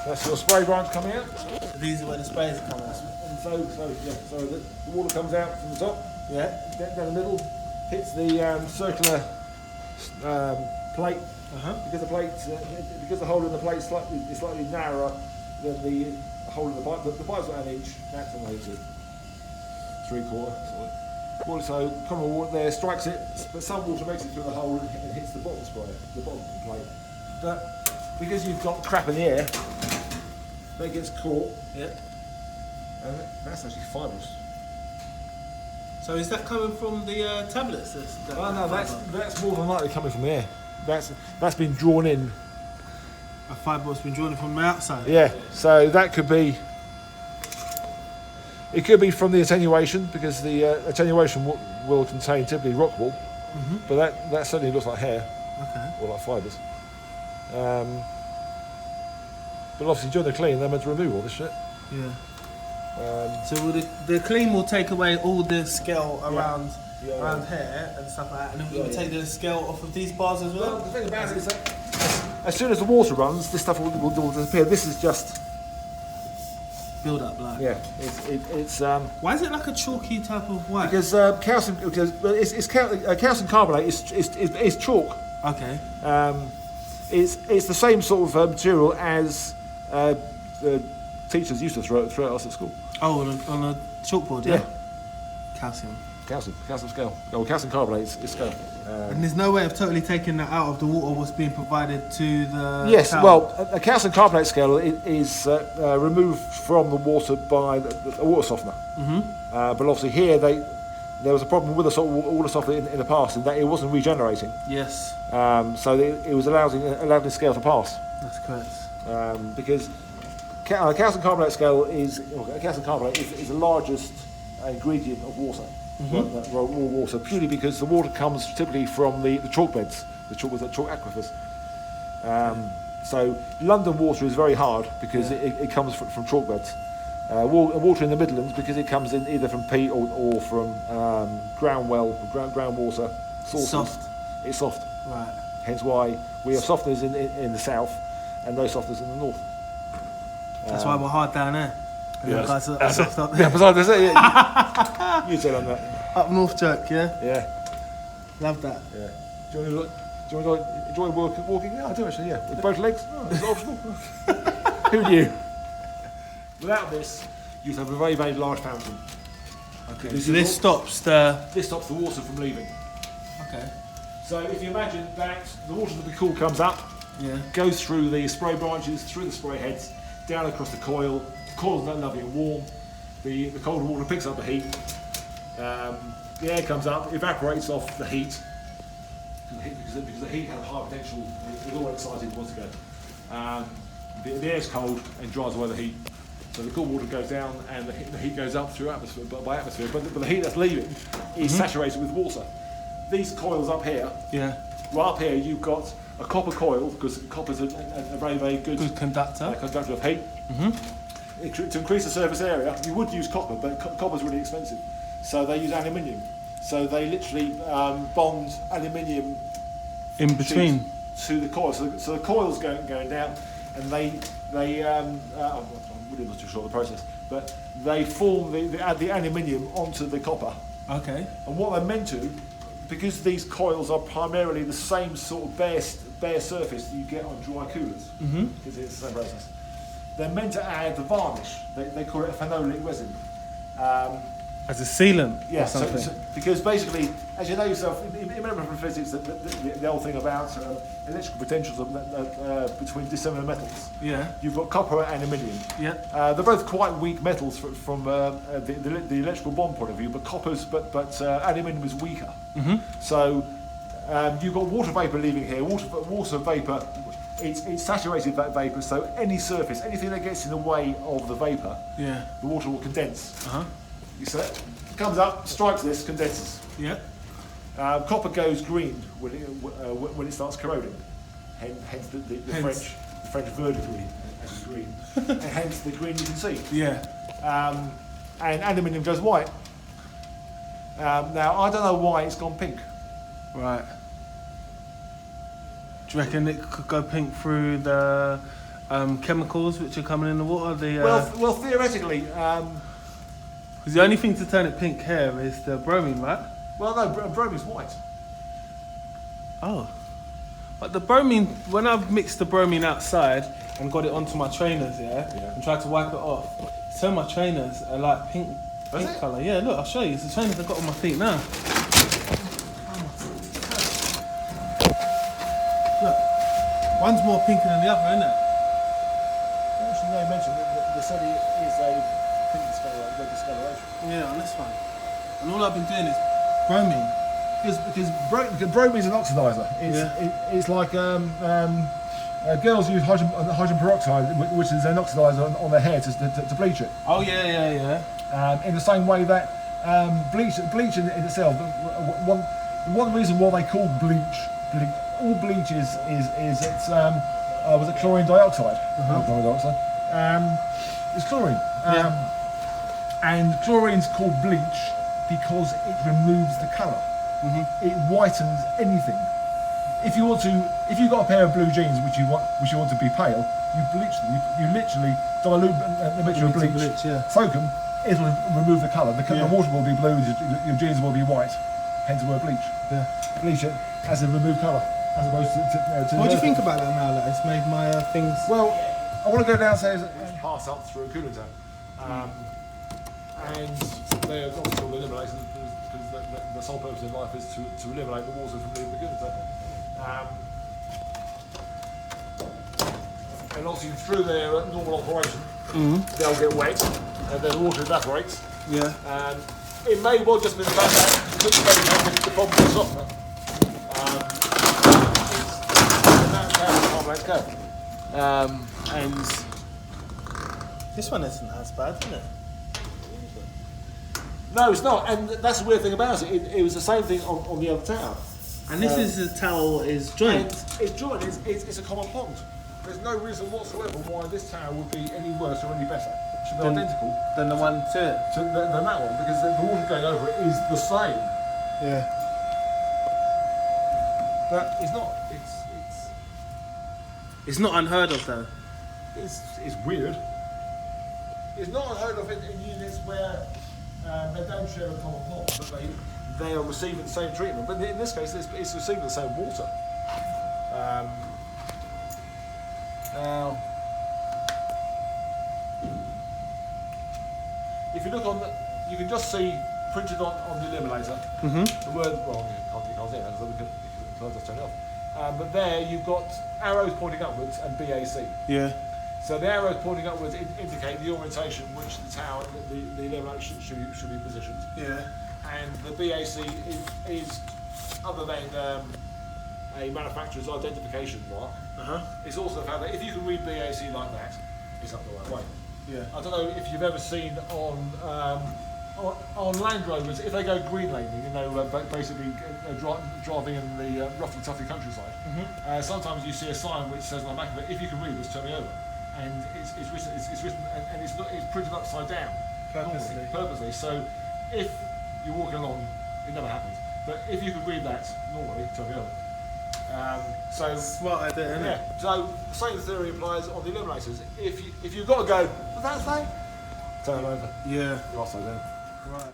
That's your spray branch coming out. These are where the sprays come out. And so the water comes out from the top. Yeah. Down the middle, hits the circular plate. Because the plate, because the hole in the plate is slightly narrower than the hole in the pipe. The pipe's about an inch. That's an 3/4. So common water there strikes it, but some water makes it through the hole and hits the bottom sprayer, the bottom plate. But because you've got crap in the air, that gets caught. Yeah. And that's actually fibrous. So is that coming from the tablets? No, that's more than likely coming from the air. That's been drawn in. A fibre has been drawn in from the outside. Yeah. So that could be. It could be from the attenuation, because the attenuation will contain typically rock wool, but that certainly looks like hair, or like fibres. But obviously during the clean, they're meant to remove all this shit. Yeah. So the clean will take away all the scale around hair and stuff like that, and then we'll take the scale off of these bars as well. Well, the thing about it is that as soon as the water runs, this stuff will disappear. This is just build up, like. Yeah, it's why is it like a chalky type of white? Because calcium, calcium carbonate is chalk. Okay. It's the same sort of material as the teachers used to throw at us at school. Oh, on a chalkboard, yeah. Calcium scale. Oh, calcium carbonate is scale. And there's no way of totally taking that out of the water what's being provided to the Yes, cow. well, a calcium carbonate scale is removed from the water by a water softener. But obviously here there was a problem with the water softener in the past, in that it wasn't regenerating. Yes. So it was allowing the scale to pass. That's correct. Because calcium carbonate scale is the largest ingredient of water. Raw water, purely because the water comes typically from the chalk beds, the chalk aquifers. So London water is very hard because it comes from chalk beds. Water in the Midlands, because it comes in either from peat or from groundwater sources. Soft. It's soft. Right. Hence why we have softeners in the south and no softeners in the north. That's why we're hard down there. Yes. Guys are soft up there. Yeah, besides that's it. Yeah. You tell them that. Up north joke, yeah? Yeah. Love that. Yeah. Do you enjoy walking? Yeah, I do actually, yeah. With both legs? Oh, it's optional. Who knew? Without this, you'd have a very, very large fountain. Okay. So this stops the water from leaving. Okay. So if you imagine that the water that we cool comes up, goes through the spray branches, through the spray heads, down across the coil. The coil's not lovely and warm. The colder water picks up the heat. The air comes up, evaporates off the heat, because the heat has high potential. It's all excited, it wants to go. The air's cold and drives away the heat. So the cool water goes down and the heat goes up through atmosphere, by atmosphere. But the heat that's leaving is saturated with water. These coils up here, right up here, you've got a copper coil, because copper's a very, very good conductor of heat. To increase the surface area, you would use copper, but copper's really expensive. So they use aluminium. So they literally bond aluminium in between to the coil. So the coil's going down, and I'm really not too sure of the process, but they form the aluminium onto the copper. Okay. And what they're meant to, because these coils are primarily the same sort of bare surface that you get on dry coolers, because it's the same process. They're meant to add the varnish. They call it a phenolic resin. As a sealant, yeah. Or something. So because basically, as you know yourself, remember from physics the whole thing about electrical potentials between dissimilar metals. Yeah. You've got copper and aluminium. Yeah. They're both quite weak metals from the electrical bond point of view, but aluminium is weaker. So you've got water vapor leaving here. Water vapor. It's saturated vapor, so any surface, anything that gets in the way of the vapor, the water will condense. You see it? Comes up, strikes this, condenses. Yeah. Copper goes green when it starts corroding. Hence the French vertically as green, and hence the green you can see. Yeah. And aluminium goes white. Now I don't know why it's gone pink. Right. Do you reckon it could go pink through the chemicals which are coming in the water. Well, theoretically, Because the only thing to turn it pink here is the bromine, right? well, no, bromine's white. Oh. But the bromine, when I've mixed the bromine outside and got it onto my trainers, and tried to wipe it off, so my trainers are like pink colour. Yeah, look, I'll show you. It's the trainers I've got on my feet now. Look, one's more pinker than the other, isn't it? Actually, no, you mentioned that the study is a pink discoloration. Yeah, on this one. And all I've been doing is bromine. Because bromine is an oxidizer. It's like girls use hydrogen peroxide, which is an oxidizer on their hair to bleach it. Oh yeah. In the same way that bleach in itself, one reason why they call bleach all bleach is it's was it chlorine dioxide? Chlorine dioxide. It's chlorine. And chlorine's called bleach because it removes the colour. It whitens anything. If you've got a pair of blue jeans which you want to be pale, you bleach them. You literally dilute a mixture of bleach, soak them. It'll remove the colour. The water will be blue. Your jeans will be white. Hence the word bleach. Bleach it as a remove colour, as opposed to. What do you think about that now? That it's made my things. Well, I want to go downstairs and pass up through a cooling tank, and they're obviously all eliminated because the sole purpose in life is to eliminate the water from the cooling tank. And obviously through their normal operation, they'll get wet, and then the water evaporates. Yeah. And it may well just be the fact that the problem with the softener. That's how the carbonates go. And This one isn't as bad, is it? no, it's not. And that's the weird thing about it. It was the same thing on the other tower. And this is the towel is joint. It's joint. It's a common pond. There's no reason whatsoever why this tower would be any worse or any better. It should be identical Than the one to it. than that one, because the water going over it is the same. Yeah. But it's not. It's not unheard of though. It's weird. It's not unheard of in units where they don't share a common pond, but they are receiving the same treatment. But in this case, it's receiving the same water. Now, if you look on you can just see printed on the eliminator the word. Well, you can't see it because you can't just turn it off. But there you've got arrows pointing upwards and BAC. Yeah. So the arrows pointing upwards indicate the orientation which the tower, the eliminator should be positioned. Yeah. And the BAC is other than a manufacturer's identification mark. It's also the fact that if you can read BAC like that, it's up the right way. Yeah. I don't know if you've ever seen on Land Rovers, if they go green laning, basically driving in the roughy, toughy countryside. Sometimes you see a sign which says on the back of it, "If you can read this, turn me over." And it's written, and it's printed upside down. Purposely. So if you're walking along, it never happens. But if you could read that normally, turn me over. So Smart idea, isn't it? So same theory applies on the eliminators. If you've got to go, what's that say? Turn them over. Yeah. You're upside down. Right.